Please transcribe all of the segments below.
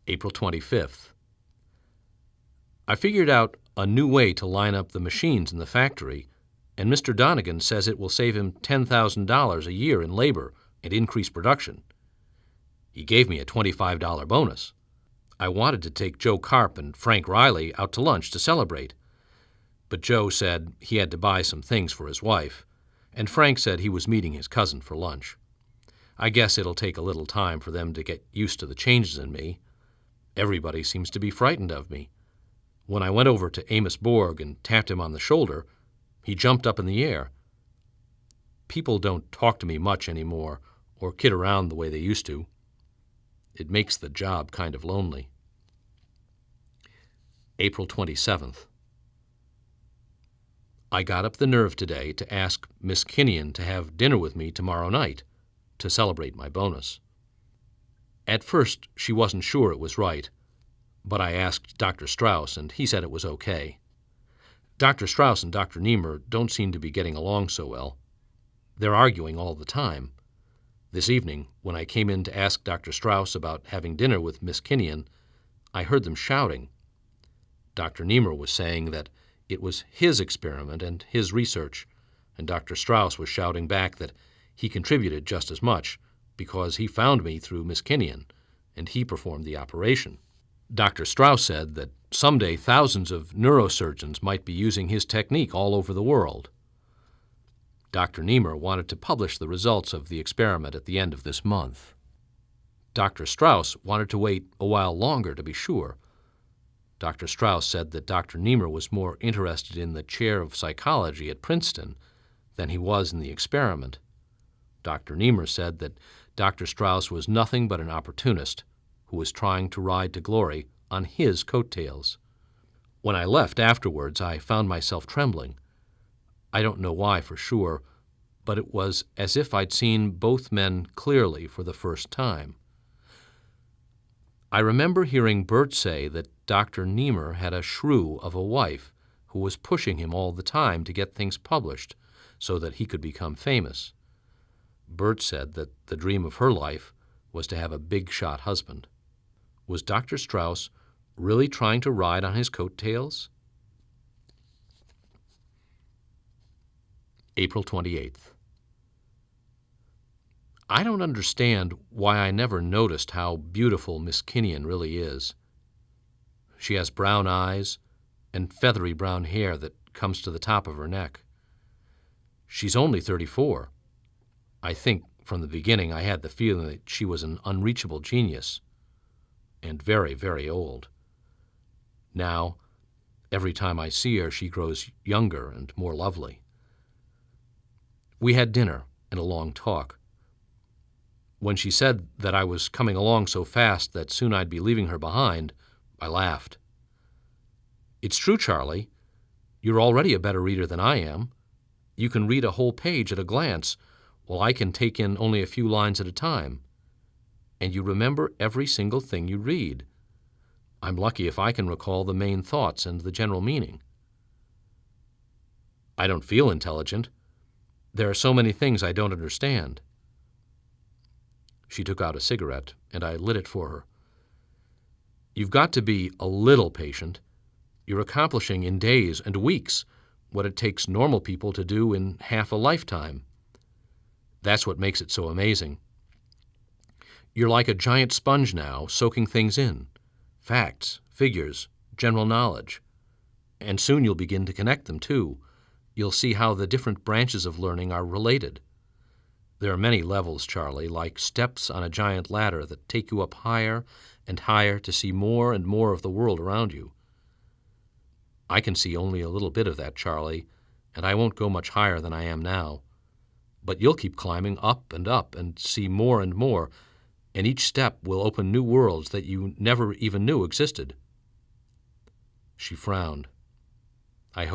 April 25th. I figured out a new way to line up the machines in the factory, and Mr. Donegan says it will save him $10,000 a year in labor and increase production. He gave me a $25 bonus. I wanted to take Joe Karp and Frank Riley out to lunch to celebrate, but Joe said he had to buy some things for his wife, and Frank said he was meeting his cousin for lunch. I guess it'll take a little time for them to get used to the changes in me. Everybody seems to be frightened of me. When I went over to Amos Borg and tapped him on the shoulder, he jumped up in the air. People don't talk to me much anymore or kid around the way they used to. It makes the job kind of lonely. April 27th. I got up the nerve today to ask Miss Kinnian to have dinner with me tomorrow night to celebrate my bonus. At first, she wasn't sure it was right, but I asked Dr. Strauss, and he said it was okay. Dr. Strauss and Dr. Niemer don't seem to be getting along so well. They're arguing all the time. This evening, when I came in to ask Dr. Strauss about having dinner with Miss Kinnian, I heard them shouting. Dr. Niemer was saying that it was his experiment and his research, and Dr. Strauss was shouting back that he contributed just as much because he found me through Miss Kinnian, and he performed the operation. Dr. Strauss said that someday thousands of neurosurgeons might be using his technique all over the world. Dr. Niemer wanted to publish the results of the experiment at the end of this month. Dr. Strauss wanted to wait a while longer to be sure. Dr. Strauss said that Dr. Niemer was more interested in the chair of psychology at Princeton than he was in the experiment. Dr. Niemer said that Dr. Strauss was nothing but an opportunist who was trying to ride to glory on his coattails. When I left afterwards, I found myself trembling. I don't know why for sure, but it was as if I'd seen both men clearly for the first time. I remember hearing Bert say that Dr. Niemer had a shrew of a wife who was pushing him all the time to get things published so that he could become famous. Bert said that the dream of her life was to have a big-shot husband. Was Dr. Strauss really trying to ride on his coattails? April 28th. I don't understand why I never noticed how beautiful Miss Kinnian really is. She has brown eyes and feathery brown hair that comes to the top of her neck. She's only 34. I think from the beginning I had the feeling that she was an unreachable genius, and very, very old. Now, every time I see her, she grows younger and more lovely. We had dinner and a long talk. When she said that I was coming along so fast that soon I'd be leaving her behind, I laughed. It's true, Charlie. You're already a better reader than I am. You can read a whole page at a glance, while I can take in only a few lines at a time. And you remember every single thing you read. I'm lucky if I can recall the main thoughts and the general meaning. I don't feel intelligent. There are so many things I don't understand. She took out a cigarette, and I lit it for her. You've got to be a little patient. You're accomplishing in days and weeks what it takes normal people to do in half a lifetime. That's what makes it so amazing. You're like a giant sponge now, soaking things in. Facts, figures, general knowledge. And soon you'll begin to connect them, too. You'll see how the different branches of learning are related. There are many levels, Charlie, like steps on a giant ladder that take you up higher and higher to see more and more of the world around you. I can see only a little bit of that, Charlie, and I won't go much higher than I am now. But you'll keep climbing up and see more and more, and each step will open new worlds that you never even knew existed. She frowned. I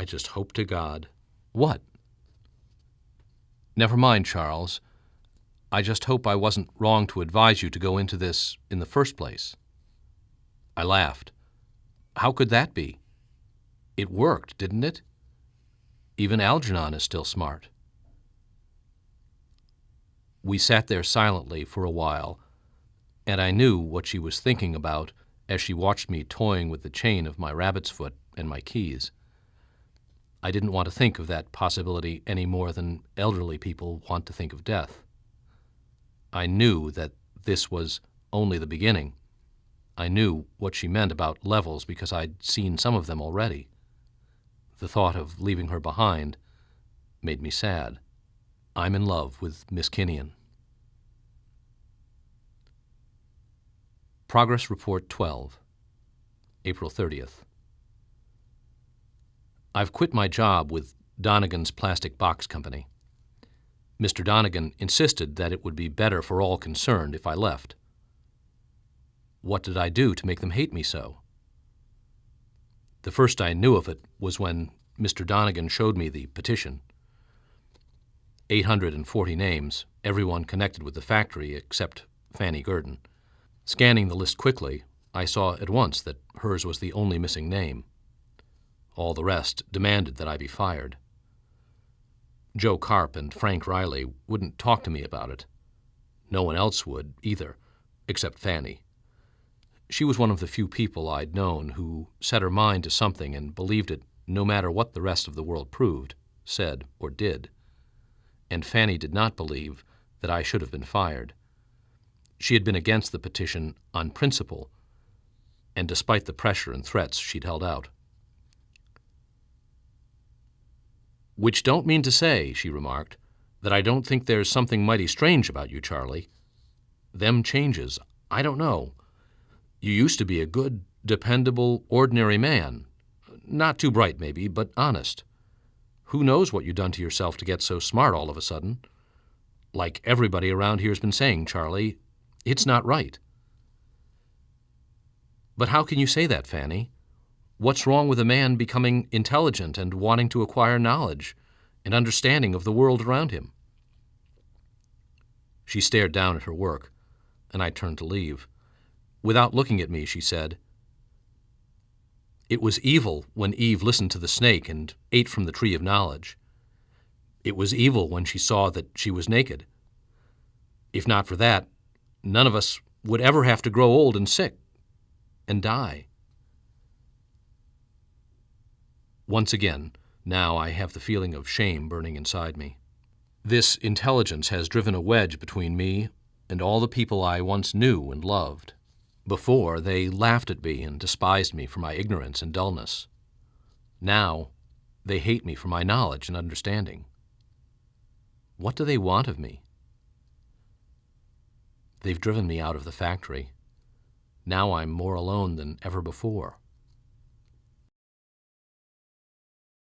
just hope to God. What? Never mind, Charles. I just hope I wasn't wrong to advise you to go into this in the first place. I laughed. How could that be? It worked, didn't it? Even Algernon is still smart. We sat there silently for a while. and I knew what she was thinking about as she watched me toying with the chain of my rabbit's foot and my keys. I didn't want to think of that possibility any more than elderly people want to think of death. I knew that this was only the beginning. I knew what she meant about levels because I'd seen some of them already. The thought of leaving her behind made me sad. I'm in love with Miss Kinnian. Progress Report 12, April 30th. I've quit my job with Donegan's Plastic Box Company. Mr. Donegan insisted that it would be better for all concerned if I left. What did I do to make them hate me so? The first I knew of it was when Mr. Donegan showed me the petition. 840 names, everyone connected with the factory except Fanny Gurdon. Scanning the list quickly, I saw at once that hers was the only missing name. All the rest demanded that I be fired. Joe Karp and Frank Riley wouldn't talk to me about it. No one else would, either, except Fanny. She was one of the few people I'd known who set her mind to something and believed it no matter what the rest of the world proved, said, or did. And Fanny did not believe that I should have been fired. She had been against the petition on principle, and despite the pressure and threats she'd held out. "Which don't mean to say," she remarked, "that I don't think there's something mighty strange about you, Charlie. Them changes, I don't know. You used to be a good, dependable, ordinary man. Not too bright, maybe, but honest. Who knows what you done to yourself to get so smart all of a sudden? Like everybody around here's been saying, Charlie, it's not right." "But how can you say that, Fanny? What's wrong with a man becoming intelligent and wanting to acquire knowledge and understanding of the world around him?" She stared down at her work, and I turned to leave. Without looking at me, she said, "It was evil when Eve listened to the snake and ate from the tree of knowledge. It was evil when she saw that she was naked. If not for that, none of us would ever have to grow old and sick and die." Once again, now I have the feeling of shame burning inside me. This intelligence has driven a wedge between me and all the people I once knew and loved. Before, they laughed at me and despised me for my ignorance and dullness. Now, they hate me for my knowledge and understanding. What do they want of me? They've driven me out of the factory. Now I'm more alone than ever before.